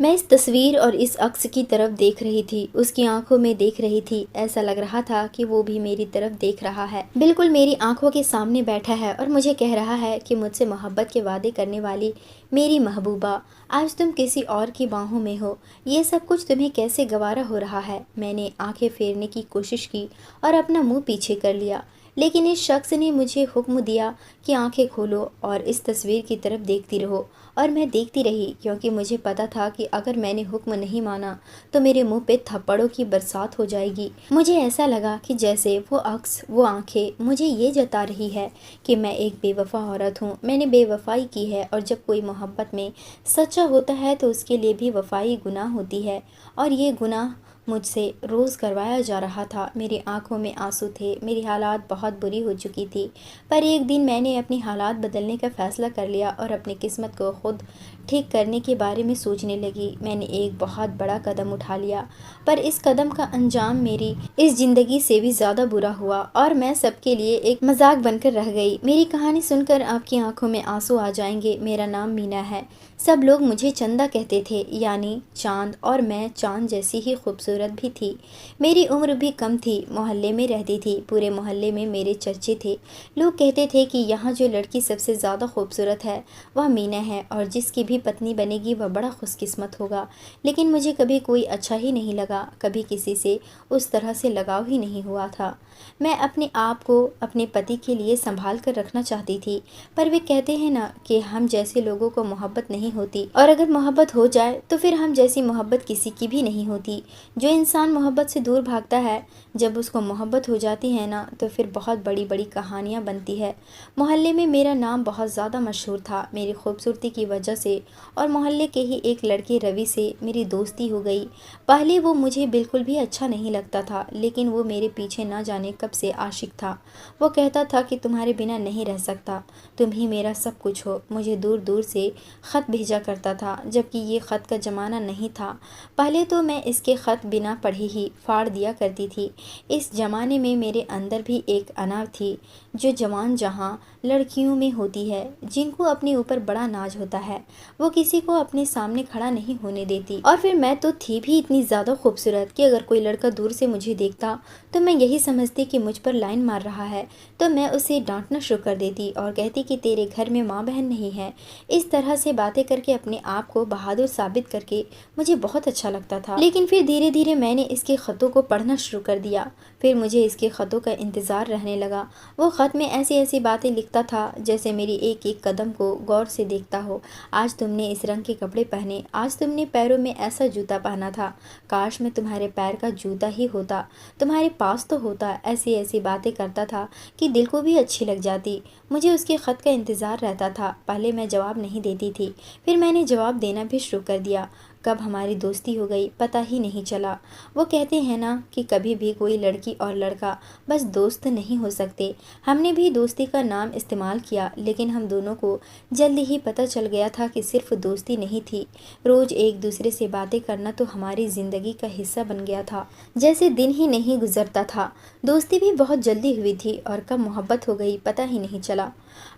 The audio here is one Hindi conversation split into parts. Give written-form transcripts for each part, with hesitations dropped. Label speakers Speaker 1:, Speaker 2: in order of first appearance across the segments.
Speaker 1: मैं इस तस्वीर और इस अक्स की तरफ देख रही थी, उसकी आंखों में देख रही थी। ऐसा लग रहा था कि वो भी मेरी तरफ देख रहा है, बिल्कुल मेरी आंखों के सामने बैठा है और मुझे कह रहा है कि मुझसे मोहब्बत के वादे करने वाली मेरी महबूबा, आज तुम किसी और की बाहों में हो। ये सब कुछ तुम्हें कैसे गवारा हो रहा है। मैंने आंखें फेरने की कोशिश की और अपना मुंह पीछे कर लिया, लेकिन इस शख्स ने मुझे हुक्म दिया कि आंखें खोलो और इस तस्वीर की तरफ देखती रहो। और मैं देखती रही, क्योंकि मुझे पता था कि अगर मैंने हुक्म नहीं माना तो मेरे मुंह पे थप्पड़ों की बरसात हो जाएगी। मुझे ऐसा लगा कि जैसे वो अक्स, वो आंखें मुझे ये जता रही है कि मैं एक बेवफा औरत हूँ, मैंने बेवफाई की है। और जब कोई मोहब्बत में सच्चा होता है तो उसके लिए भी वफाई गुनाह होती है, और ये गुनाह मुझसे रोज़ करवाया जा रहा था। मेरी आंखों में आंसू थे, मेरी हालात बहुत बुरी हो चुकी थी। पर एक दिन मैंने अपनी हालात बदलने का फ़ैसला कर लिया और अपनी किस्मत को खुद ठीक करने के बारे में सोचने लगी। मैंने एक बहुत बड़ा कदम उठा लिया, पर इस कदम का अंजाम मेरी इस ज़िंदगी से भी ज़्यादा बुरा हुआ और मैं सबके लिए एक मजाक बनकर रह गई। मेरी कहानी सुनकर आपकी आंखों में आंसू आ जाएंगे। मेरा नाम मीना है। सब लोग मुझे चंदा कहते थे, यानी चांद, और मैं चांद जैसी ही खूबसूरत भी थी। मेरी उम्र भी कम थी, मोहल्ले में रहती थी। पूरे मोहल्ले में मेरे चर्चे थे। लोग कहते थे कि यहाँ जो लड़की सबसे ज़्यादा खूबसूरत है वह मीना है, और जिसकी भी पत्नी बनेगी वह बड़ा खुशकिस्मत होगा। लेकिन मुझे कभी कोई अच्छा ही नहीं लगा, कभी किसी से उस तरह से लगाव ही नहीं हुआ था। मैं अपने आप को अपने पति के लिए संभाल कर रखना चाहती थी, पर वे कहते हैं ना कि हम जैसे लोगों को मोहब्बत नहीं होती, और अगर मोहब्बत हो जाए तो फिर हम जैसी मोहब्बत किसी की भी नहीं होती। जो इंसान मोहब्बत से दूर भागता है, जब उसको मोहब्बत हो जाती है ना, तो फिर बहुत बड़ी बड़ी कहानियाँ बनती है। मोहल्ले में मेरा नाम बहुत ज़्यादा मशहूर था मेरी खूबसूरती की वजह से, और मोहल्ले के ही एक लड़के रवि से मेरी दोस्ती हो गई। पहले वो मुझे बिल्कुल भी अच्छा नहीं लगता था, लेकिन वो मेरे पीछे ना जाने कब से आशिक था। वो कहता था कि तुम्हारे बिना नहीं रह सकता, तुम ही मेरा सब कुछ हो। मुझे दूर दूर से ख़त भेजा करता था, जबकि ये ख़त का ज़माना नहीं था। पहले तो मैं इसके ख़त बिना पढ़े ही फाड़ दिया करती थी। इस ज़माने में मेरे अंदर भी एक अना थी, जो जवान जहाँ लड़कियों में होती है, जिनको अपने ऊपर बड़ा नाज होता है। वो किसी को अपने सामने खड़ा नहीं होने देती। और फिर मैं तो थी भी इतनी ज़्यादा खूबसूरत कि अगर कोई लड़का दूर से मुझे देखता तो मैं यही समझती कि मुझ पर लाइन मार रहा है, तो मैं उसे डांटना शुरू कर देती और कहती कि तेरे घर में माँ बहन नहीं है। इस तरह से बातें करके अपने आप को बहादुर साबित करके मुझे बहुत अच्छा लगता था। लेकिन फिर धीरे धीरे मैंने इसके ख़तों को पढ़ना शुरू कर दिया। फिर मुझे इसके ख़तों का इंतज़ार रहने लगा। वो ख़त में ऐसी ऐसी बातें लिखता था जैसे मेरी एक एक कदम को गौर से देखता हो। आज तुमने इस रंग के कपड़े पहने, आज तुमने पैरों में ऐसा जूता पहना था, काश मैं तुम्हारे पैर का जूता ही होता, तुम्हारे पास तो होता। ऐसी ऐसी बातें करता था कि दिल को भी अच्छी लग जाती। मुझे उसके ख़त का इंतज़ार रहता था। पहले मैं जवाब नहीं देती थी, फिर मैंने जवाब देना भी शुरू कर दिया। कब हमारी दोस्ती हो गई पता ही नहीं चला। वो कहते हैं ना कि कभी भी कोई लड़की और लड़का बस दोस्त नहीं हो सकते। हमने भी दोस्ती का नाम इस्तेमाल किया, लेकिन हम दोनों को जल्दी ही पता चल गया था कि सिर्फ दोस्ती नहीं थी। रोज़ एक दूसरे से बातें करना तो हमारी ज़िंदगी का हिस्सा बन गया था, जैसे दिन ही नहीं गुजरता था। दोस्ती भी बहुत जल्दी हुई थी और कब मोहब्बत हो गई पता ही नहीं चला।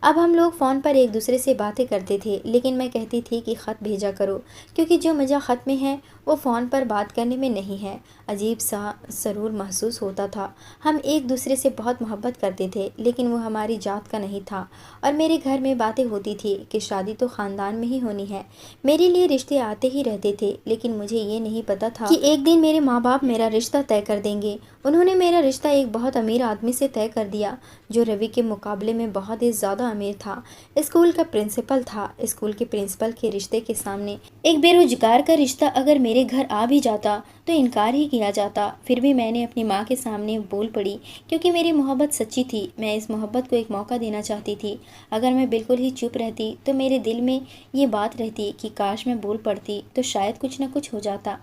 Speaker 1: अब हम लोग फ़ोन पर एक दूसरे से बातें करते थे, लेकिन मैं कहती थी कि ख़त भेजा करो, क्योंकि जो मज़ा ख़त में है वो फ़ोन पर बात करने में नहीं है। अजीब सा सरूर महसूस होता था। हम एक दूसरे से बहुत मोहब्बत करते थे, लेकिन वो हमारी जात का नहीं था। और मेरे घर में बातें होती थी कि शादी तो ख़ानदान में ही होनी है। मेरे लिए रिश्ते आते ही रहते थे, लेकिन मुझे ये नहीं पता था कि एक दिन मेरे माँ बाप मेरा रिश्ता तय कर देंगे। उन्होंने मेरा रिश्ता एक बहुत अमीर आदमी से तय कर दिया, जो रवि के मुकाबले में बहुत ही ज़्यादा अमीर था। स्कूल का प्रिंसिपल था। स्कूल के प्रिंसिपल के रिश्ते के सामने एक बेरोजगार का रिश्ता अगर मेरे घर आ भी जाता तो इनकार ही किया जाता। फिर भी मैंने अपनी माँ के सामने बोल पड़ी, क्योंकि मेरी मोहब्बत सच्ची थी। मैं इस मोहब्बत को एक मौका देना चाहती थी। अगर मैं बिल्कुल ही चुप रहती तो मेरे दिल में ये बात रहती कि काश मैं बोल पड़ती तो शायद कुछ न कुछ हो जाता।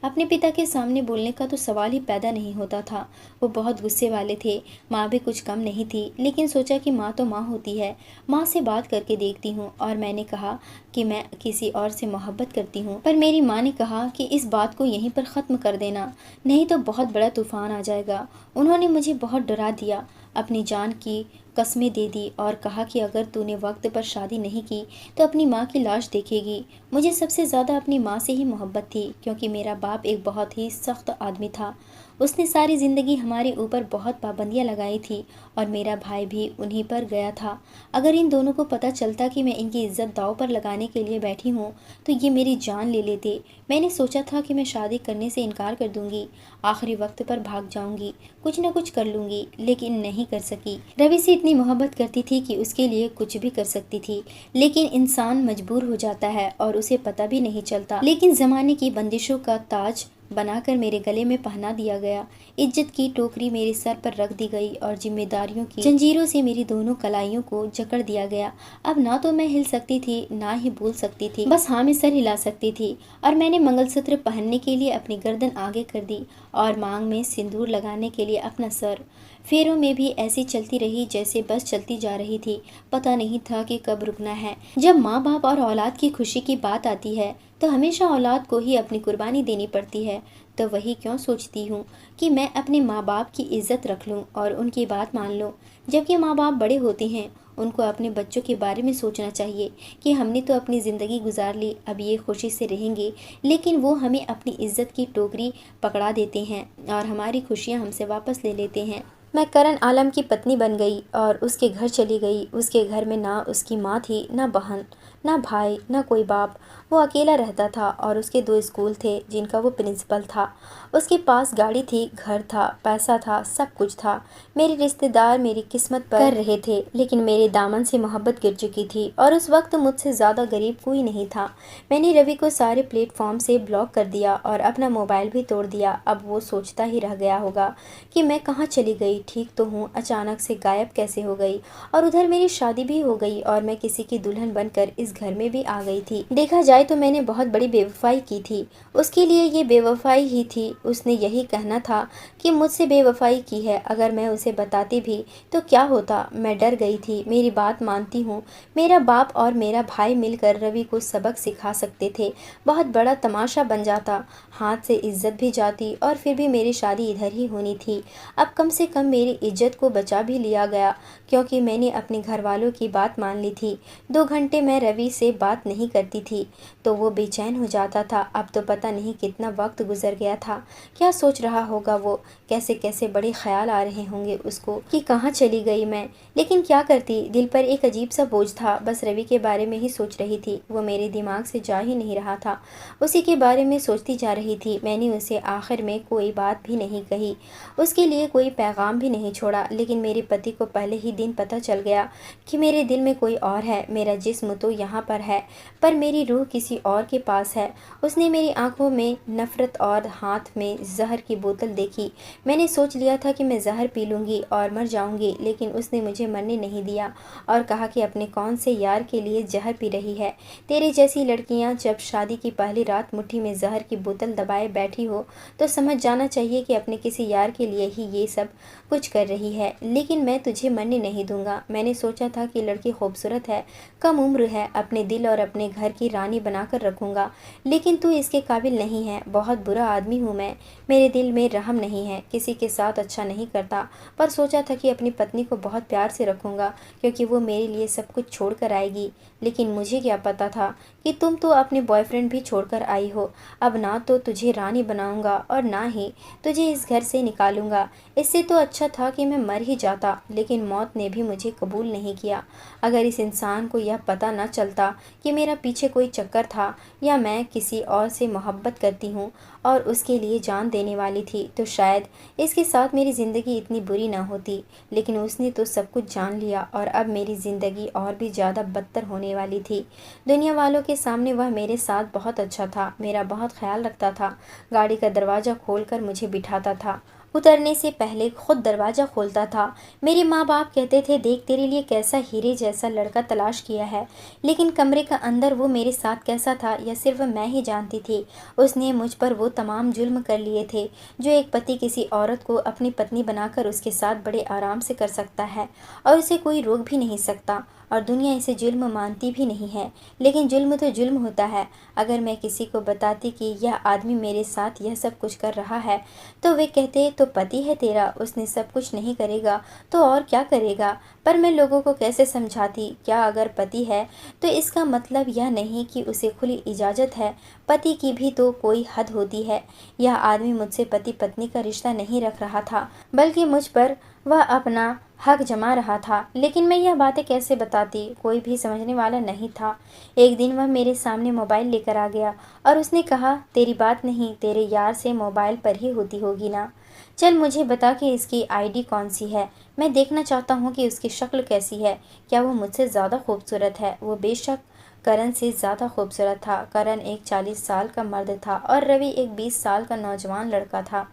Speaker 1: अपने पिता के सामने बोलने का तो सवाल ही पैदा नहीं होता था। वो बहुत गुस्से वाले थे। माँ भी कुछ कम नहीं थी, लेकिन सोचा कि माँ तो माँ होती है, माँ से बात करके देखती हूँ। और मैंने कहा कि मैं किसी और से मोहब्बत करती हूँ। पर मेरी माँ ने कहा कि इस बात को यहीं पर ख़त्म कर देना, नहीं तो बहुत बड़ा तूफान आ जाएगा। उन्होंने मुझे बहुत डरा दिया। अपनी जान की कस्में दे दी और कहा कि अगर तूने वक्त पर शादी नहीं की तो अपनी माँ की लाश देखेगी। मुझे सबसे ज़्यादा अपनी माँ से ही मोहब्बत थी, क्योंकि मेरा बाप एक बहुत ही सख्त आदमी था। उसने सारी ज़िंदगी हमारे ऊपर बहुत पाबंदियाँ लगाई थी और मेरा भाई भी उन्हीं पर गया था। अगर इन दोनों को पता चलता कि मैं इनकी इज्जत दांव पर लगाने के लिए बैठी हूँ तो ये मेरी जान ले लेते। मैंने सोचा था कि मैं शादी करने से इनकार कर दूंगी, आखिरी वक्त पर भाग जाऊंगी, कुछ न कुछ कर लूंगी, लेकिन नहीं कर सकी। रवि से इतनी मोहब्बत करती थी कि उसके लिए कुछ भी कर सकती थी, लेकिन इंसान मजबूर हो जाता है और उसे पता भी नहीं चलता। लेकिन ज़माने की बंदिशों का ताज बनाकर मेरे गले में पहना दिया गया, इज्जत की टोकरी मेरे सर पर रख दी गई और जिम्मेदारियों की जंजीरों से मेरी दोनों कलाइयों को जकड़ दिया गया। अब ना तो मैं हिल सकती थी, ना ही बोल सकती थी, बस हाँ में सर हिला सकती थी। और मैंने मंगलसूत्र पहनने के लिए अपनी गर्दन आगे कर दी और मांग में सिंदूर लगाने के लिए अपना सर। फेरों में भी ऐसी चलती रही जैसे बस चलती जा रही थी, पता नहीं था कि कब रुकना है। जब माँ बाप और औलाद की खुशी की बात आती है तो हमेशा औलाद को ही अपनी कुर्बानी देनी पड़ती है। तो वही क्यों सोचती हूँ कि मैं अपने माँ बाप की इज्जत रख लूँ और उनकी बात मान लूँ। जबकि माँ बाप बड़े होते हैं, उनको अपने बच्चों के बारे में सोचना चाहिए कि हमने तो अपनी ज़िंदगी गुजार ली, अब ये खुशी से रहेंगे, लेकिन वो हमें अपनी इज्जत की टोकरी पकड़ा देते हैं और हमारी खुशियाँ हमसे वापस ले लेते हैं। मैं करण आलम की पत्नी बन गई और उसके घर चली गई। उसके घर में ना उसकी माँ थी, ना बहन, ना भाई, ना कोई बाप। वो अकेला रहता था और उसके 2 स्कूल थे जिनका वो प्रिंसिपल था। उसके पास गाड़ी थी, घर था, पैसा था, सब कुछ था। मेरे रिश्तेदार मेरी किस्मत पर कर रहे थे, लेकिन मेरे दामन से मोहब्बत गिर चुकी थी और उस वक्त मुझसे ज़्यादा गरीब कोई नहीं था। मैंने रवि को सारे प्लेटफॉर्म से ब्लॉक कर दिया और अपना मोबाइल भी तोड़ दिया। अब वो सोचता ही रह गया होगा कि मैं कहाँ चली गई, ठीक तो हूँ, अचानक से गायब कैसे हो गई। और उधर मेरी शादी भी हो गई और मैं किसी की दुल्हन बनकर इस घर में भी आ गई थी। देखा जाए तो मैंने बहुत बड़ी बेवफाई की थी। उसके लिए ये बेवफाई ही थी। उसने यही कहना था कि मुझसे बेवफाई की है। अगर मैं उसे बताती भी तो क्या होता। मैं डर गई थी। मेरी बात मानती हूँ, मेरा बाप और मेरा भाई मिलकर रवि को सबक सिखा सकते थे। बहुत बड़ा तमाशा बन जाता, हाथ से इज्जत भी जाती और फिर भी मेरी शादी इधर ही होनी थी। अब कम से कम मेरी इज्जत को बचा भी लिया गया, क्योंकि मैंने अपने घर वालों की बात मान ली थी। 2 घंटे मैं रवि से बात नहीं करती थी तो वो बेचैन हो जाता था। अब तो पता नहीं कितना वक्त गुजर गया था। क्या सोच रहा होगा वो, कैसे कैसे बड़े ख्याल आ रहे होंगे उसको कि कहाँ चली गई मैं। लेकिन क्या करती, दिल पर एक अजीब सा बोझ था। बस रवि के बारे में ही सोच रही थी। वो मेरे दिमाग से जा ही नहीं रहा था। उसी के बारे में सोचती जा रही थी। मैंने उसे आखिर में कोई बात भी नहीं कही, उसके लिए कोई पैगाम भी नहीं छोड़ा। लेकिन मेरे पति को पहले ही दिन पता चल गया कि मेरे दिल में कोई और है। मेरा जिस्म तो यहाँ पर है, पर मेरी रूह किसी और के पास है। उसने मेरी आंखों में नफरत और हाथ में जहर की बोतल देखी। मैंने सोच लिया था कि मैं जहर पी लूँगी और मर जाऊँगी, लेकिन उसने मुझे मरने नहीं दिया और कहा कि अपने कौन से यार के लिए जहर पी रही है। तेरे जैसी लड़कियाँ जब शादी की पहली रात मुट्ठी में जहर की बोतल दबाए बैठी हो तो समझ जाना चाहिए कि अपने किसी यार के लिए ही ये सब कुछ कर रही है। लेकिन मैं तुझे मरने नहीं दूंगा। मैंने सोचा था कि लड़की खूबसूरत है, कम उम्र है, अपने दिल और अपने घर की रानी बनाकर रखूंगा, लेकिन तू इसके काबिल नहीं है। बहुत बुरा आदमी हूँ मैं, मेरे दिल में रहम नहीं है, किसी के साथ अच्छा नहीं करता। पर सोचा था कि अपनी पत्नी को बहुत प्यार से रखूंगा, क्योंकि वो मेरे लिए सब कुछ छोड़ कर आएगी। लेकिन मुझे क्या पता था कि तुम तो अपने बॉयफ्रेंड भी छोड़कर आई हो। अब ना तो तुझे रानी बनाऊंगा और ना ही तुझे इस घर से निकालूंगा। इससे तो अच्छा था कि मैं मर ही जाता, लेकिन मौत ने भी मुझे कबूल नहीं किया। अगर इस इंसान को यह पता न चलता कि मेरा पीछे कोई चक्कर था या मैं किसी और से मोहब्बत करती हूँ और उसके लिए जान देने वाली थी, तो शायद इसके साथ मेरी ज़िंदगी इतनी बुरी ना होती। लेकिन उसने तो सब कुछ जान लिया और अब मेरी ज़िंदगी और भी ज़्यादा बदतर होने वाली थी। दुनिया वालों के सामने वह मेरे साथ बहुत अच्छा था, मेरा बहुत ख्याल रखता था, गाड़ी का दरवाज़ा खोलकर मुझे बिठाता था, उतरने से पहले खुद दरवाज़ा खोलता था। मेरे माँ बाप कहते थे, देख तेरे लिए कैसा हीरे जैसा लड़का तलाश किया है। लेकिन कमरे का अंदर वो मेरे साथ कैसा था यह सिर्फ मैं ही जानती थी। उसने मुझ पर वो तमाम जुल्म कर लिए थे जो एक पति किसी औरत को अपनी पत्नी बनाकर उसके साथ बड़े आराम से कर सकता है और उसे कोई रोक भी नहीं सकता, और दुनिया इसे जुल्म मानती भी नहीं है। लेकिन जुल्म तो जुल्म होता है। अगर मैं किसी को बताती कि यह आदमी मेरे साथ यह सब कुछ कर रहा है तो वे कहते, तो पति है तेरा, उसने सब कुछ नहीं करेगा तो और क्या करेगा। पर मैं लोगों को कैसे समझाती, क्या अगर पति है तो इसका मतलब यह नहीं कि उसे खुली इजाज़त है। पति की भी तो कोई हद होती है। यह आदमी मुझसे पति पत्नी का रिश्ता नहीं रख रहा था, बल्कि मुझ पर वह अपना हक जमा रहा था। लेकिन मैं यह बातें कैसे बताती, कोई भी समझने वाला नहीं था। एक दिन वह मेरे सामने मोबाइल लेकर आ गया और उसने कहा, तेरी बात नहीं, तेरे यार से मोबाइल पर ही होती होगी ना। चल मुझे बता कि इसकी आईडी कौन सी है। मैं देखना चाहता हूँ कि उसकी शक्ल कैसी है। क्या वो मुझसे ज़्यादा खूबसूरत है? वो बेशक करण से ज़्यादा खूबसूरत था। करण एक 40 साल का मर्द था और रवि एक 20 साल का नौजवान लड़का था।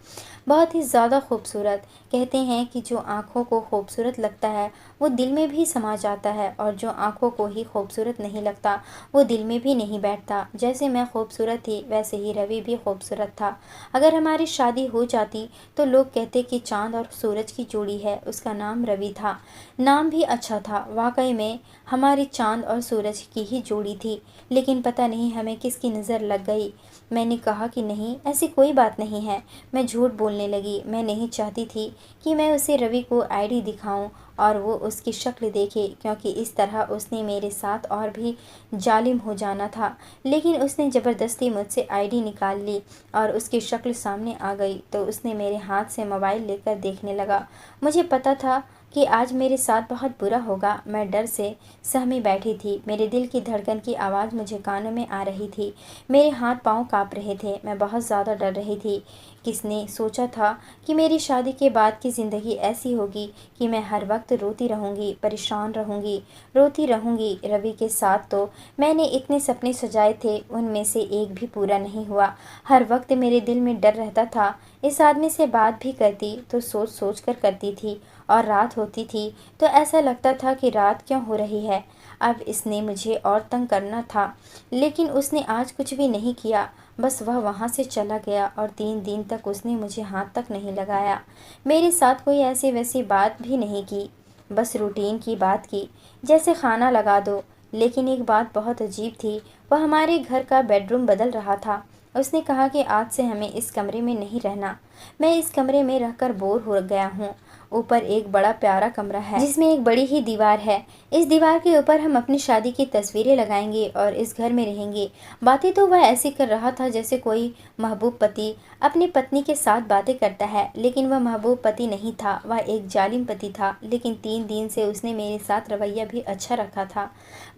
Speaker 1: बहुत ही ज़्यादा खूबसूरत। कहते हैं कि जो आँखों को खूबसूरत लगता है वो दिल में भी समा जाता है, और जो आँखों को ही खूबसूरत नहीं लगता वो दिल में भी नहीं बैठता। जैसे मैं खूबसूरत थी वैसे ही रवि भी खूबसूरत था। अगर हमारी शादी हो जाती तो लोग कहते कि चाँद और सूरज की जोड़ी है। उसका नाम रवि था। नाम भी अच्छा था। वाकई में हमारी चाँद और सूरज की ही जोड़ी थी। लेकिन पता नहीं हमें किसकी नज़र लग गई। मैंने कहा कि नहीं, ऐसी कोई बात नहीं है। मैं झूठ बोलने लगी। मैं नहीं चाहती थी कि मैं उसे रवि को आईडी दिखाऊं और वो उसकी शक्ल देखे, क्योंकि इस तरह उसने मेरे साथ और भी जालिम हो जाना था। लेकिन उसने ज़बरदस्ती मुझसे आईडी निकाल ली और उसकी शक्ल सामने आ गई तो उसने मेरे हाथ से मोबाइल लेकर देखने लगा। मुझे पता था कि आज मेरे साथ बहुत बुरा होगा। मैं डर से सहमी बैठी थी। मेरे दिल की धड़कन की आवाज़ मुझे कानों में आ रही थी। मेरे हाथ पांव कांप रहे थे। मैं बहुत ज़्यादा डर रही थी। किसने सोचा था कि मेरी शादी के बाद की ज़िंदगी ऐसी होगी कि मैं हर वक्त रोती रहूँगी, परेशान रहूँगी, रोती रहूँगी। रवि के साथ तो मैंने इतने सपने सजाए थे, उनमें से एक भी पूरा नहीं हुआ। हर वक्त मेरे दिल में डर रहता था। इस आदमी से बात भी करती तो सोच सोच कर करती थी, और रात होती थी तो ऐसा लगता था कि रात क्यों हो रही है। अब इसने मुझे और तंग करना था। लेकिन उसने आज कुछ भी नहीं किया। बस वह वहाँ से चला गया और 3 दिन तक उसने मुझे हाथ तक नहीं लगाया। मेरे साथ कोई ऐसी वैसी बात भी नहीं की, बस रूटीन की बात की, जैसे खाना लगा दो। लेकिन एक बात बहुत अजीब थी, वह हमारे घर का बेडरूम बदल रहा था। उसने कहा कि आज से हमें इस कमरे में नहीं रहना। मैं इस कमरे में रहकर बोर हो गया हूँ। ऊपर एक बड़ा प्यारा कमरा है जिसमें एक बड़ी ही दीवार है। इस दीवार के ऊपर हम अपनी शादी की तस्वीरें लगाएंगे और इस घर में रहेंगे। बातें तो वह ऐसी कर रहा था जैसे कोई महबूब पति अपनी पत्नी के साथ बातें करता है, लेकिन वह महबूब पति नहीं था, वह एक जालिम पति था। लेकिन 3 दिन से उसने मेरे साथ रवैया भी अच्छा रखा था।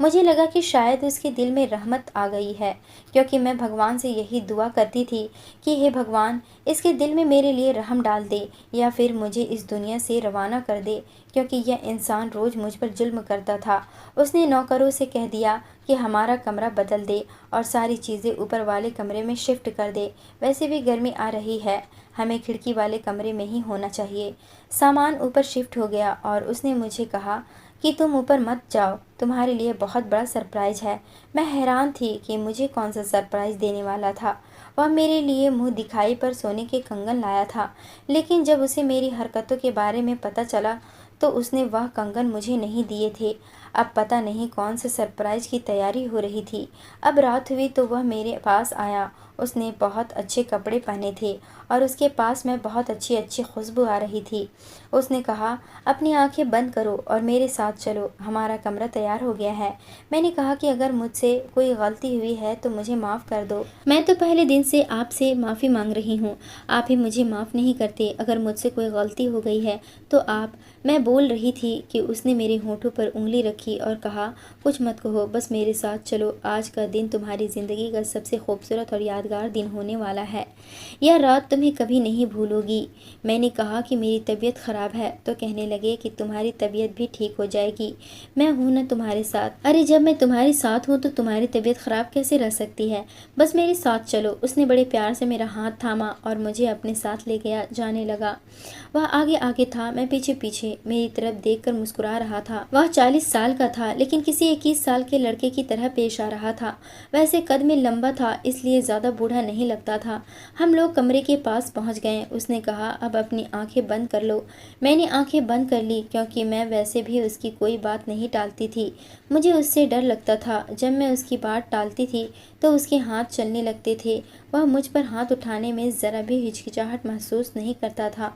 Speaker 1: मुझे लगा कि शायद उसके दिल में रहमत आ गई है, क्योंकि मैं भगवान से यही दुआ करती थी कि हे भगवान, इसके दिल में मेरे लिए रहम डाल दे, या फिर मुझे इस दुनिया से रवाना कर दे, क्योंकि यह इंसान रोज़ मुझ पर जुल्म करता था। उसने नौकरों से कह दिया कि हमारा कमरा बदल दे और सारी चीज़ें ऊपर वाले कमरे में शिफ्ट कर दे। वैसे भी गर्मी आ रही है, हमें खिड़की वाले कमरे में ही होना चाहिए। सामान ऊपर शिफ्ट हो गया और उसने मुझे कहा कि तुम ऊपर मत जाओ, तुम्हारे लिए बहुत बड़ा सरप्राइज़ है। मैं हैरान थी कि मुझे कौन सा सरप्राइज़ देने वाला था। वह मेरे लिए मुंह दिखाई पर सोने के कंगन लाया था, लेकिन जब उसे मेरी हरकतों के बारे में पता चला तो उसने वह कंगन मुझे नहीं दिए थे। अब पता नहीं कौन से सरप्राइज़ की तैयारी हो रही थी। अब रात हुई तो वह मेरे पास आया। उसने बहुत अच्छे कपड़े पहने थे और उसके पास में बहुत अच्छी अच्छी खुशबू आ रही थी। उसने कहा, अपनी आंखें बंद करो और मेरे साथ चलो, हमारा कमरा तैयार हो गया है। मैंने कहा कि अगर मुझसे कोई गलती हुई है तो मुझे माफ़ कर दो। मैं तो पहले दिन से आपसे माफ़ी मांग रही हूँ, आप ही मुझे माफ़ नहीं करते। अगर मुझसे कोई गलती हो गई है तो आप। मैं बोल रही थी कि उसने मेरे होठों पर उंगली रखी और कहा, कुछ मत कहो, बस मेरे साथ चलो। आज का दिन तुम्हारी ज़िंदगी का सबसे खूबसूरत और यादगार दिन होने वाला है। यह रात तुम्हें कभी नहीं भूलोगी। मैंने कहा कि मेरी तबीयत ख़राब है, तो कहने लगे कि तुम्हारी तबीयत भी ठीक हो जाएगी। मैं हूँ ना तुम्हारे साथ। अरे जब मैं तुम्हारे साथ हूँ तो तुम्हारी तबीयत ख़राब कैसे रह सकती है? बस मेरे साथ चलो। उसने बड़े प्यार से मेरा हाथ थामा और मुझे अपने साथ ले गया जाने लगा। वह आगे आगे था, मैं पीछे पीछे। मेरी तरफ देखकर मुस्कुरा रहा था। वह 40 साल का था, लेकिन किसी 21 साल के लड़के की तरह पेश आ रहा था। वैसे कद में लंबा था, इसलिए ज़्यादा बूढ़ा नहीं लगता था। हम लोग कमरे के पास पहुंच गए। उसने कहा, अब अपनी आंखें बंद कर लो। मैंने आंखें बंद कर ली, क्योंकि मैं वैसे भी उसकी कोई बात नहीं टालती थी। मुझे उससे डर लगता था। जब मैं उसकी बात टालती थी तो उसके हाथ चलने लगते थे। वह मुझ पर हाथ उठाने में ज़रा भी हिचकिचाहट महसूस नहीं करता था।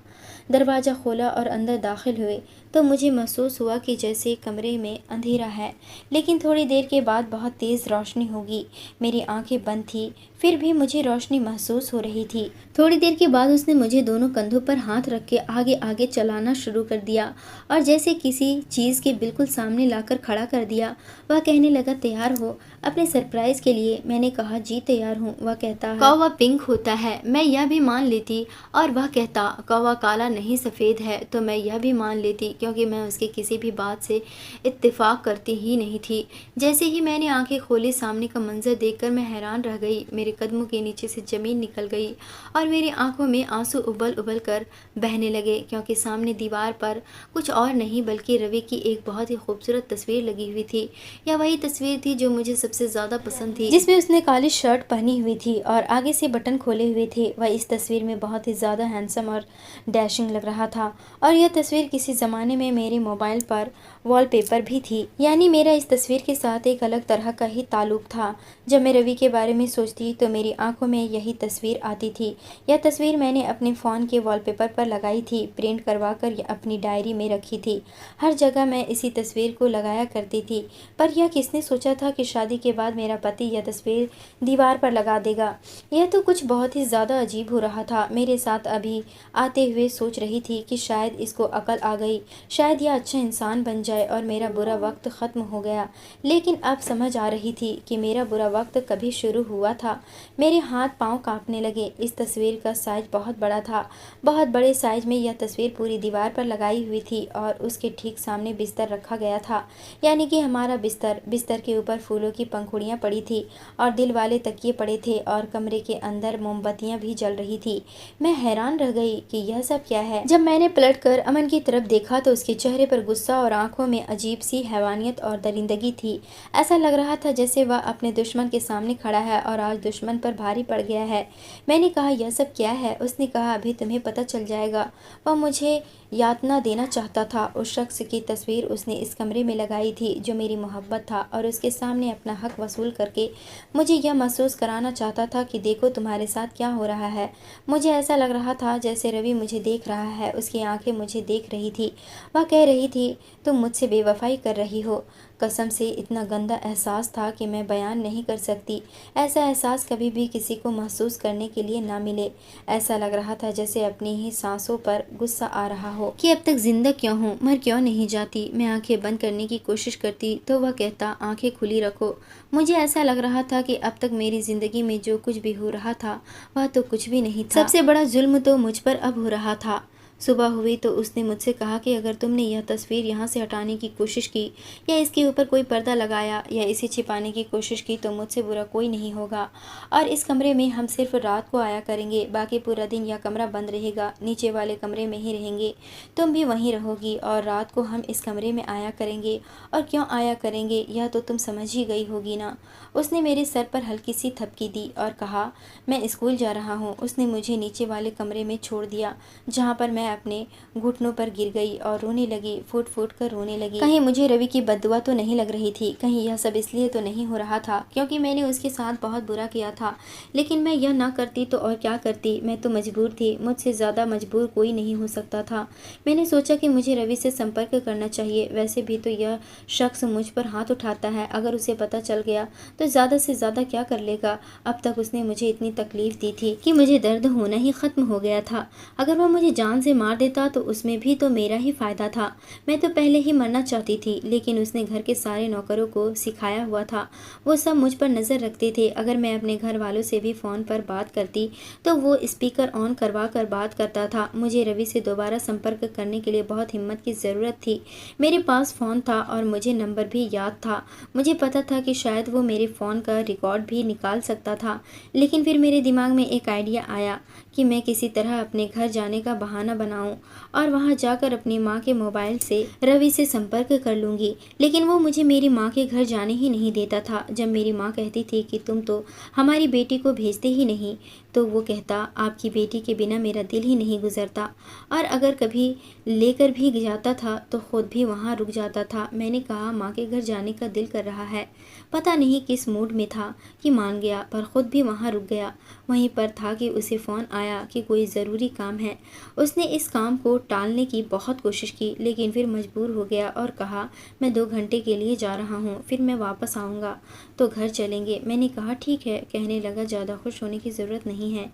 Speaker 1: दरवाज़ा खोला और अंदर दाखिल हुए तो मुझे महसूस हुआ कि जैसे कमरे में अंधेरा है, लेकिन थोड़ी देर के बाद बहुत तेज़ रोशनी होगी। मेरी आंखें बंद थी, फिर भी मुझे रोशनी महसूस हो रही थी। थोड़ी देर के बाद उसने मुझे दोनों कंधों पर हाथ रख के आगे आगे चलाना शुरू कर दिया और जैसे किसी चीज़ के बिल्कुल सामने लाकर खड़ा कर दिया। वह कहने लगा, तैयार हो अपने सरप्राइज़ के लिए? मैंने कहा, जी तैयार हूँ। वह कहता है, कौवा पिंक होता है। मैं यह भी मान लेती। और वह कहता, कौवा काला नहीं सफ़ेद है। तो मैं यह भी मान लेती, क्योंकि मैं उसकी किसी भी बात से इत्तेफाक करती ही नहीं थी। जैसे ही मैंने आंखें खोली, सामने का मंजर देखकर मैं हैरान रह गई। मेरे कदमों के नीचे से ज़मीन निकल गई और मेरी आंखों में आंसू उबल उबल कर बहने लगे, क्योंकि सामने दीवार पर कुछ और नहीं बल्कि रवि की एक बहुत ही खूबसूरत तस्वीर लगी हुई थी। यह वही तस्वीर थी जो मुझे सबसे ज़्यादा पसंद थी, जिसमें उसने काली शर्ट पहनी हुई थी और आगे से बटन खोले हुए थे। वह इस तस्वीर में बहुत ही ज़्यादा हैंडसम और डैशिंग लग रहा था। और यह तस्वीर किसी ज़माने में मेरे मोबाइल पर वॉलपेपर भी थी। यानी मेरा इस तस्वीर के साथ एक अलग तरह का ही ताल्लुक था। जब मैं रवि के बारे में सोचती तो मेरी आंखों में यही तस्वीर आती थी। यह तस्वीर मैंने अपने फ़ोन के वॉलपेपर पर लगाई थी, प्रिंट करवा कर अपनी डायरी में रखी थी। हर जगह मैं इसी तस्वीर को लगाया करती थी। पर यह किसने सोचा था कि शादी के बाद मेरा पति यह तस्वीर दीवार पर लगा देगा। यह तो कुछ बहुत ही ज़्यादा अजीब हो रहा था। मेरे साथ अभी आते हुए सोच रही थी कि शायद इसको अकल आ गई, शायद यह अच्छा इंसान बन जाए और मेरा बुरा वक्त ख़त्म हो गया। लेकिन अब समझ आ रही थी कि मेरा बुरा वक्त कभी शुरू हुआ था। मेरे हाथ पांव कांपने लगे। इस तस्वीर का साइज बहुत बड़ा था। बहुत बड़े साइज में यह तस्वीर पूरी दीवार पर लगाई हुई थी और उसके ठीक सामने बिस्तर रखा गया था। यानी कि हमारा बिस्तर के ऊपर फूलों की पंखुड़ियाँ पड़ी थी और दिल वाले तकिए पड़े थे और कमरे के अंदर मोमबत्तियाँ भी जल रही थी। मैं हैरान रह गई कि यह सब क्या है। जब मैंने पलटकर अमन की तरफ देखा तो उसके चेहरे पर गुस्सा और आंखों में अजीब सी हैवानियत और दरिंदगी थी। ऐसा लग रहा था जैसे वह अपने दुश्मन के सामने खड़ा है और आज दुश्मन पर भारी पड़ गया है। मैंने कहा, यह सब क्या है? उसने कहा, अभी तुम्हें पता चल जाएगा। वह मुझे यातना देना चाहता था। उस शख्स की तस्वीर उसने इस कमरे में लगाई थी जो मेरी मोहब्बत था और उसके सामने अपना हक वसूल करके मुझे यह महसूस कराना चाहता था कि देखो तुम्हारे साथ क्या हो रहा है। मुझे ऐसा लग रहा था जैसे रवि मुझे देख रहा है। उसकी आंखें मुझे देख रही थी। वह कह रही थी, तुम मुझसे बेवफाई कर रही हो। कसम से इतना गंदा एहसास था कि मैं बयान नहीं कर सकती। ऐसा एहसास कभी भी किसी को महसूस करने के लिए ना मिले। ऐसा लग रहा था जैसे अपनी ही सांसों पर गुस्सा आ रहा हो कि अब तक जिंदा क्यों हूँ, मर क्यों नहीं जाती। मैं आंखें बंद करने की कोशिश करती तो वह कहता, आंखें खुली रखो। मुझे ऐसा लग रहा था कि अब तक मेरी जिंदगी में जो कुछ भी हो रहा था वह तो कुछ भी नहीं था। सबसे बड़ा जुल्म तो मुझ पर अब हो रहा था। सुबह हुई तो उसने मुझसे कहा कि अगर तुमने यह तस्वीर यहाँ से हटाने की कोशिश की या इसके ऊपर कोई पर्दा लगाया या इसे छिपाने की कोशिश की तो मुझसे बुरा कोई नहीं होगा और इस कमरे में हम सिर्फ रात को आया करेंगे। बाकी पूरा दिन यह कमरा बंद रहेगा। नीचे वाले कमरे में ही रहेंगे। तुम भी वहीं रहोगी और रात को हम इस कमरे में आया करेंगे। और क्यों आया करेंगे यह तो तुम समझ ही गई होगी ना। उसने मेरे सर पर हल्की सी थपकी दी और कहा, मैं स्कूल जा रहा हूँ। उसने मुझे नीचे वाले कमरे में छोड़ दिया जहाँ पर मैं अपने घुटनों पर गिर गई और रोने लगी, फूट फूट कर रोने लगी। कहीं मुझे रवि की बद्दुआ तो नहीं लग रही थी, कहीं यह सब इसलिए तो नहीं हो रहा था क्योंकि मैंने उसके साथ बहुत बुरा किया था। लेकिन मैं यह ना करती तो और क्या करती। मैं तो मजबूर थी। मुझसे ज़्यादा मजबूर कोई नहीं हो सकता था। मैंने सोचा कि मुझे रवि से संपर्क करना चाहिए। वैसे भी तो यह शख्स मुझ पर हाथ उठाता है। अगर उसे पता चल गया तो ज़्यादा से ज़्यादा क्या कर लेगा। अब तक उसने मुझे इतनी तकलीफ़ दी थी कि मुझे दर्द होना ही ख़त्म हो गया था। अगर वह मुझे जान से मार देता तो उसमें भी तो मेरा ही फ़ायदा था। मैं तो पहले ही मरना चाहती थी, लेकिन उसने घर के सारे नौकरों को सिखाया हुआ था। वो सब मुझ पर नज़र रखते थे। अगर मैं अपने घर वालों से भी फ़ोन पर बात करती तो वो स्पीकर ऑन करवा कर बात करता था। मुझे रवि से दोबारा संपर्क करने के लिए बहुत हिम्मत की ज़रूरत थी। मेरे पास फ़ोन था और मुझे नंबर भी याद था। मुझे पता था कि शायद वो मेरे फ़ोन का रिकॉर्ड भी निकाल सकता था। लेकिन फिर मेरे दिमाग में एक आइडिया आया कि मैं किसी तरह अपने घर जाने का बहाना बनाऊं और वहां जाकर अपनी माँ के मोबाइल से रवि से संपर्क कर लूँगी। लेकिन वो मुझे मेरी माँ के घर जाने ही नहीं देता था। जब मेरी माँ कहती थी कि तुम तो हमारी बेटी को भेजते ही नहीं, तो वो कहता आपकी बेटी के बिना मेरा दिल ही नहीं गुजरता। और अगर कभी लेकर भी जाता था तो खुद भी वहाँ रुक जाता था। मैंने कहा माँ के घर जाने का दिल कर रहा है। पता नहीं किस मूड में था कि मान गया, पर खुद भी वहाँ रुक गया। वहीं पर था कि उसे फ़ोन आया कि कोई ज़रूरी काम है। उसने इस काम को टालने की बहुत कोशिश की, लेकिन फिर मजबूर हो गया और कहा मैं 2 घंटे के लिए जा रहा हूँ, फिर मैं वापस आऊँगा तो घर चलेंगे। मैंने कहा ठीक है। कहने लगा ज़्यादा खुश होने की ज़रूरत नहीं है,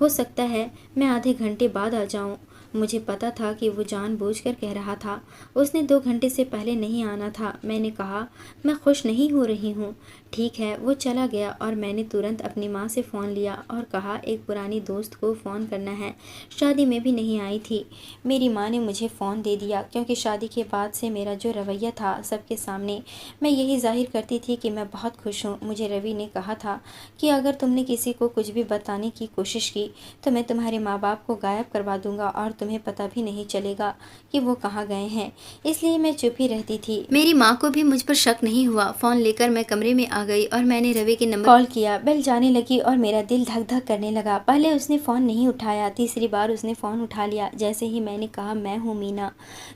Speaker 1: हो सकता है मैं आधे घंटे बाद आ जाऊँ। मुझे पता था कि वो जानबूझकर कह रहा था। उसने 2 घंटे से पहले नहीं आना था। मैंने कहा मैं खुश नहीं हो रही हूँ। ठीक है। वो चला गया और मैंने तुरंत अपनी माँ से फ़ोन लिया और कहा एक पुरानी दोस्त को फ़ोन करना है, शादी में भी नहीं आई थी। मेरी माँ ने मुझे फ़ोन दे दिया, क्योंकि शादी के बाद से मेरा जो रवैया था सबके सामने मैं यही जाहिर करती थी कि मैं बहुत खुश हूँ। मुझे रवि ने कहा था कि अगर तुमने किसी को कुछ भी बताने की कोशिश की तो मैं तुम्हारे माँ बाप को गायब करवा दूंगा और तुम्हें पता भी नहीं चलेगा कि वो कहाँ गए हैं। इसलिए मैं चुप ही रहती थी। मेरी माँ को भी मुझ पर शक नहीं हुआ। फ़ोन लेकर मैं कमरे में आ गई और मैंने रवि के नंबर कॉल किया। बेल जाने लगी और मेरा दिल धक धक करने लगा। पहले उसने फ़ोन नहीं उठाया, तीसरी बार उसने फ़ोन उठा लिया। जैसे ही मैंने कहा मैं हूँ मीना,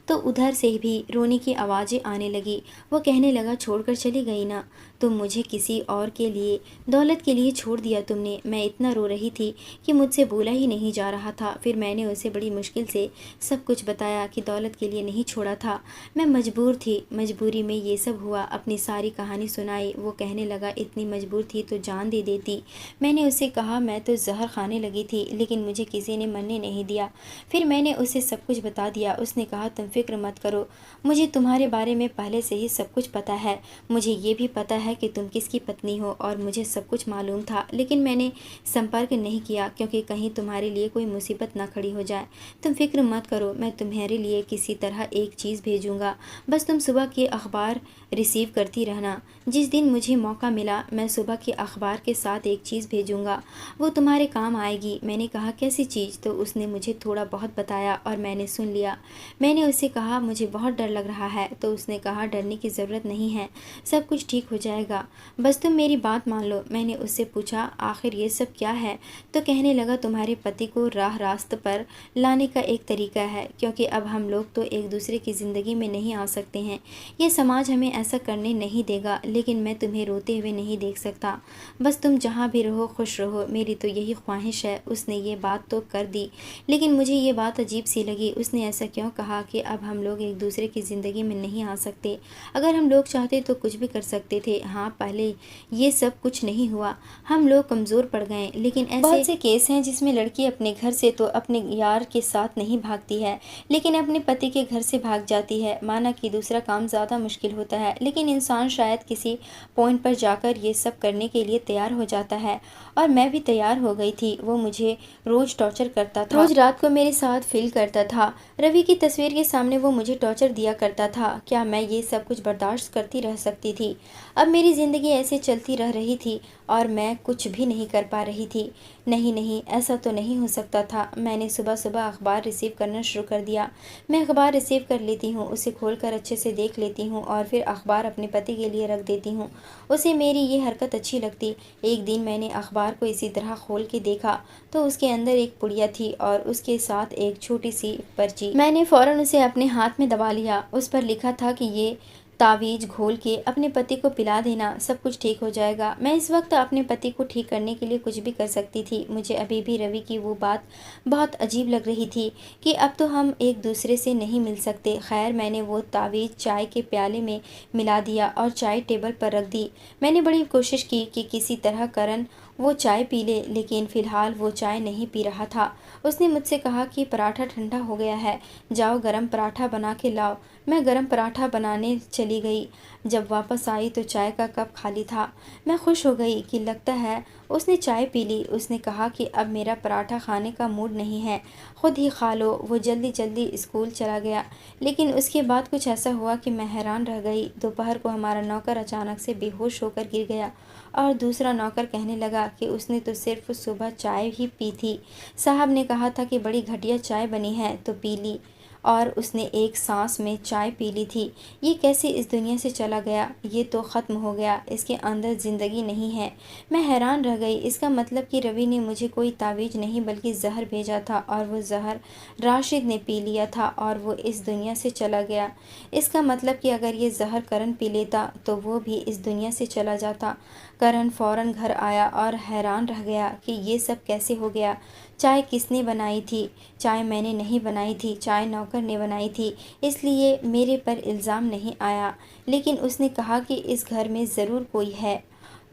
Speaker 1: तो उधर से भी रोने की आवाज़ें आने लगी। वो कहने लगा छोड़कर चली गई ना, तुम मुझे किसी और के लिए, दौलत के लिए छोड़ दिया तुमने। मैं इतना रो रही थी कि मुझसे बोला ही नहीं जा रहा था। फिर मैंने उसे बड़ी मुश्किल से सब कुछ बताया कि दौलत के लिए नहीं छोड़ा था, मैं मजबूर थी, मजबूरी में ये सब हुआ। अपनी सारी कहानी सुनाई। वो कहने लगा इतनी मजबूर थी तो जान दे देती। मैंने उसे कहा मैं तो जहर खाने लगी थी, लेकिन मुझे किसी ने मरने नहीं दिया। फिर मैंने उसे सब कुछ बता दिया। उसने कहा तुम फिक्र मत करो, मुझे तुम्हारे बारे में पहले से ही सब कुछ पता है। मुझे ये भी पता है कि तुम किसकी पत्नी हो और मुझे सब कुछ मालूम था, लेकिन मैंने संपर्क नहीं किया क्योंकि कहीं तुम्हारे लिए कोई मुसीबत ना खड़ी हो जाए। तुम फिक्र मत करो, मैं तुम्हारे लिए किसी तरह एक चीज़ भेजूंगा, बस तुम सुबह के अखबार रिसीव करती रहना। जिस दिन मुझे मौका मिला मैं सुबह के अखबार के साथ एक चीज़ भेजूंगा, वो तुम्हारे काम आएगी। मैंने कहा कैसी चीज़? तो उसने मुझे थोड़ा बहुत बताया और मैंने सुन लिया। मैंने उससे कहा मुझे बहुत डर लग रहा है, तो उसने कहा डरने की ज़रूरत नहीं है, सब कुछ ठीक हो जाएगा, बस तुम मेरी बात मान लो। मैंने उससे पूछा आखिर ये सब क्या है? तो कहने लगा तुम्हारे पति को राह रास्त पर लाने का एक तरीका है, क्योंकि अब हम लोग तो एक दूसरे की ज़िंदगी में नहीं आ सकते हैं। ये समाज हमें ऐसा करने नहीं देगा, लेकिन मैं तुम्हें रोते हुए नहीं देख सकता। बस तुम जहाँ भी रहो खुश रहो, मेरी तो यही ख्वाहिश है। उसने ये बात तो कर दी, लेकिन मुझे ये बात अजीब सी लगी। उसने ऐसा क्यों कहा कि अब हम लोग एक दूसरे की ज़िंदगी में नहीं आ सकते? अगर हम लोग चाहते तो कुछ भी कर सकते थे। हाँ, पहले ये सब कुछ नहीं हुआ, हम लोग कमज़ोर पड़ गए, लेकिन ऐसे बहुत से केस हैं जिसमें लड़की अपने घर से तो अपने यार के साथ नहीं भागती है, लेकिन अपने पति के घर से भाग जाती है। माना कि दूसरा काम ज़्यादा मुश्किल होता है, लेकिन इंसान शायद किसी पॉइंट पर जाकर ये सब करने के लिए तैयार हो जाता है, और मैं भी तैयार हो गई थी। वो मुझे रोज़ टॉर्चर करता था, रोज़ रात को मेरे साथ फील करता था। रवि की तस्वीर के सामने वो मुझे टॉर्चर दिया करता था। क्या मैं ये सब कुछ बर्दाश्त करती रह सकती थी? अब मेरी ज़िंदगी ऐसे चलती रह रही थी और मैं कुछ भी नहीं कर पा रही थी। नहीं नहीं, ऐसा तो नहीं हो सकता था। मैंने सुबह सुबह अखबार रिसीव करना शुरू कर दिया। मैं अखबार रिसीव कर लेती हूँ, उसे खोलकर अच्छे से देख लेती हूँ और फिर अखबार अपने पति के लिए रख देती हूँ। उसे मेरी ये हरकत अच्छी लगती। एक दिन मैंने अखबार को इसी तरह खोल के देखा तो उसके अंदर एक पुड़िया थी और उसके साथ एक छोटी सी पर्ची। मैंने फ़ौरन उसे अपने हाथ में दबा लिया। उस पर लिखा था कि ये तावीज़ घोल के अपने पति को पिला देना, सब कुछ ठीक हो जाएगा। मैं इस वक्त अपने पति को ठीक करने के लिए कुछ भी कर सकती थी। मुझे अभी भी रवि की वो बात बहुत अजीब लग रही थी कि अब तो हम एक दूसरे से नहीं मिल सकते। खैर, मैंने वो तावीज़ चाय के प्याले में मिला दिया और चाय टेबल पर रख दी। मैंने बड़ी कोशिश की कि किसी तरह करण वो चाय पी ले, लेकिन फ़िलहाल वो चाय नहीं पी रहा था। उसने मुझसे कहा कि पराठा ठंडा हो गया है, जाओ गरम पराठा बना के लाओ। मैं गरम पराठा बनाने चली गई। जब वापस आई तो चाय का कप खाली था। मैं खुश हो गई कि लगता है उसने चाय पी ली। उसने कहा कि अब मेरा पराठा खाने का मूड नहीं है, खुद ही खा लो। वो जल्दी जल्दी स्कूल चला गया। लेकिन उसके बाद कुछ ऐसा हुआ कि मैं हैरान रह गई। दोपहर को हमारा नौकर अचानक से बेहोश होकर गिर गया और दूसरा नौकर कहने लगा कि उसने तो सिर्फ सुबह चाय ही पी थी। साहब ने कहा था कि बड़ी घटिया चाय बनी है तो पी ली, और उसने एक सांस में चाय पी ली थी। ये कैसे इस दुनिया से चला गया? ये तो ख़त्म हो गया, इसके अंदर ज़िंदगी नहीं है। मैं हैरान रह गई। इसका मतलब कि रवि ने मुझे कोई तावीज़ नहीं बल्कि जहर भेजा था, और वो जहर राशिद ने पी लिया था और वो इस दुनिया से चला गया। इसका मतलब कि अगर ये जहर करण पी लेता तो वो भी इस दुनिया से चला जाता। करण फ़ौरन घर आया और हैरान रह गया कि ये सब कैसे हो गया। चाय किसने बनाई थी? चाय मैंने नहीं बनाई थी, चाय नौकर ने बनाई थी, इसलिए मेरे पर इल्ज़ाम नहीं आया। लेकिन उसने कहा कि इस घर में ज़रूर कोई है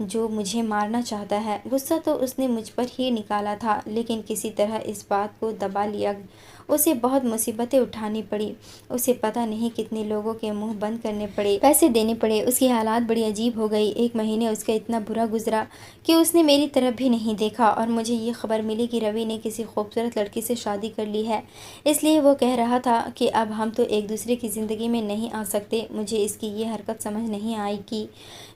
Speaker 1: जो मुझे मारना चाहता है। गुस्सा तो उसने मुझ पर ही निकाला था, लेकिन किसी तरह इस बात को दबा लिया। उसे बहुत मुसीबतें उठानी पड़ी। उसे पता नहीं कितने लोगों के मुंह बंद करने पड़े, पैसे देने पड़े। उसकी हालात बड़ी अजीब हो गई। 1 महीने उसका इतना बुरा गुजरा कि उसने मेरी तरफ भी नहीं देखा, और मुझे ये खबर मिली कि रवि ने किसी खूबसूरत लड़की से शादी कर ली है। इसलिए वो कह रहा था कि अब हम तो एक दूसरे की ज़िंदगी में नहीं आ सकते। मुझे इसकी ये हरकत समझ नहीं आई कि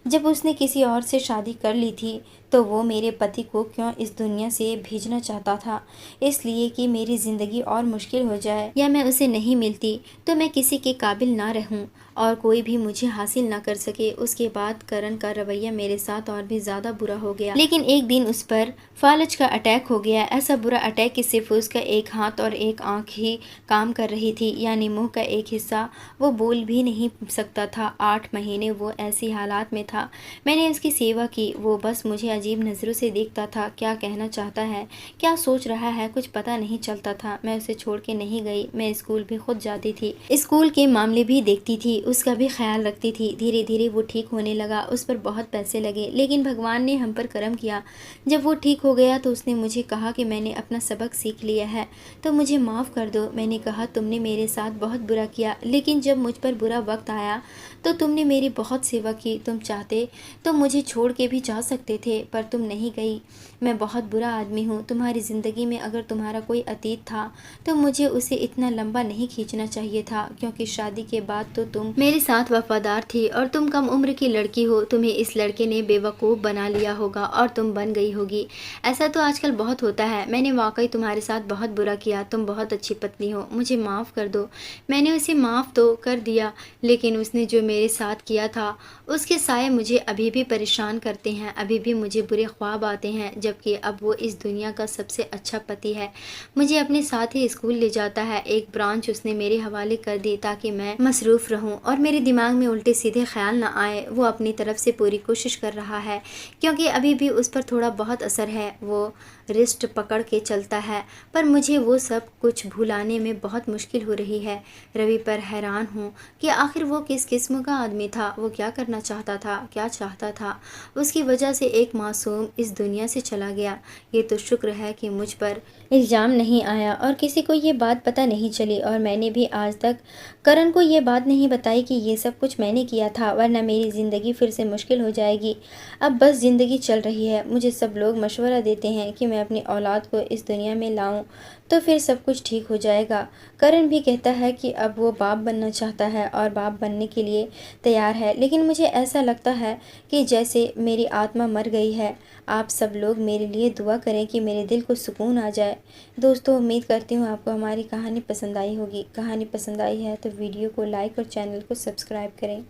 Speaker 1: जब उसने किसी और से शादी कर ली थी तो वो मेरे पति को क्यों इस दुनिया से भेजना चाहता था। इसलिए कि मेरी ज़िंदगी और मुश्किल हो जाए, या मैं उसे नहीं मिलती तो मैं किसी के काबिल ना रहूं और कोई भी मुझे हासिल ना कर सके। उसके बाद करण का रवैया मेरे साथ और भी ज़्यादा बुरा हो गया। लेकिन एक दिन उस पर फालज का अटैक हो गया। ऐसा बुरा अटैक कि सिर्फ उसका एक हाथ और एक आँख ही काम कर रही थी, यानी मुँह का एक हिस्सा वो बोल भी नहीं सकता था। 8 महीने वो ऐसी हालात में था। मैंने उसकी सेवा की। वो बस मुझे अजीब नज़रों से देखता था। क्या कहना चाहता है, क्या सोच रहा है, कुछ पता नहीं चलता था। मैं उसे छोड़ के नहीं गई। मैं स्कूल भी खुद जाती थी, स्कूल के मामले भी देखती थी, उसका भी ख्याल रखती थी। धीरे धीरे वो ठीक होने लगा। उस पर बहुत पैसे लगे, लेकिन भगवान ने हम पर करम किया। जब वो ठीक हो गया तो उसने मुझे कहा कि मैंने अपना सबक सीख लिया है, तो मुझे माफ़ कर दो। मैंने कहा तुमने मेरे साथ बहुत बुरा किया, लेकिन जब मुझ पर बुरा वक्त आया तो तुमने मेरी बहुत सेवा की। तुम चाहते तो मुझे छोड़ के भी जा सकते थे, पर तुम नहीं गई। मैं बहुत बुरा आदमी हूँ। तुम्हारी ज़िंदगी में अगर तुम्हारा कोई अतीत था तो मुझे उसे इतना लंबा नहीं खींचना चाहिए था, क्योंकि शादी के बाद तो तुम मेरे साथ वफादार थी, और तुम कम उम्र की लड़की हो। तुम्हें इस लड़के ने बेवकूफ़ बना लिया होगा और तुम बन गई होगी। ऐसा तो आजकल बहुत होता है। मैंने वाकई तुम्हारे साथ बहुत बुरा किया। तुम बहुत अच्छी पत्नी हो, मुझे माफ़ कर दो। मैंने उसे माफ़ तो कर दिया, लेकिन उसने जो मेरे साथ किया था उसके साए मुझे अभी भी परेशान करते हैं। अभी भी मुझे बुरे ख्वाब आते हैं, जबकि अब वो इस दुनिया का सबसे अच्छा पति है। मुझे अपने साथ ही स्कूल ले जाता है। एक ब्रांच उसने मेरे हवाले कर दी ताकि मैं मसरूफ़ रहूं और मेरे दिमाग में उल्टे सीधे ख्याल ना आए। वो अपनी तरफ से पूरी कोशिश कर रहा है, क्योंकि अभी भी उस पर थोड़ा बहुत असर है। वो रिस्ट पकड़ के चलता है, पर मुझे वो सब कुछ भुलाने में बहुत मुश्किल हो रही है। रवि पर हैरान हूँ कि आखिर वो किस किस्म का आदमी था। वो क्या करना चाहता था, क्या चाहता था। उसकी वजह से एक मासूम इस दुनिया से चला गया। ये तो शुक्र है कि मुझ पर इल्ज़ाम नहीं आया और किसी को ये बात पता नहीं चली, और मैंने भी आज तक करण को ये बात नहीं बताई कि ये सब कुछ मैंने किया था, वरना मेरी ज़िंदगी फिर से मुश्किल हो जाएगी। अब बस ज़िंदगी चल रही है। मुझे सब लोग मशवरा देते हैं कि मैं अपनी औलाद को इस दुनिया में लाऊं, तो फिर सब कुछ ठीक हो जाएगा। करण भी कहता है कि अब वो बाप बनना चाहता है और बाप बनने के लिए तैयार है, लेकिन मुझे ऐसा लगता है कि जैसे मेरी आत्मा मर गई है। आप सब लोग मेरे लिए दुआ करें कि मेरे दिल को सुकून आ जाए। दोस्तों, उम्मीद करती हूँ आपको हमारी कहानी पसंद आई होगी। कहानी पसंद आई है तो वीडियो को लाइक और चैनल को सब्सक्राइब करें।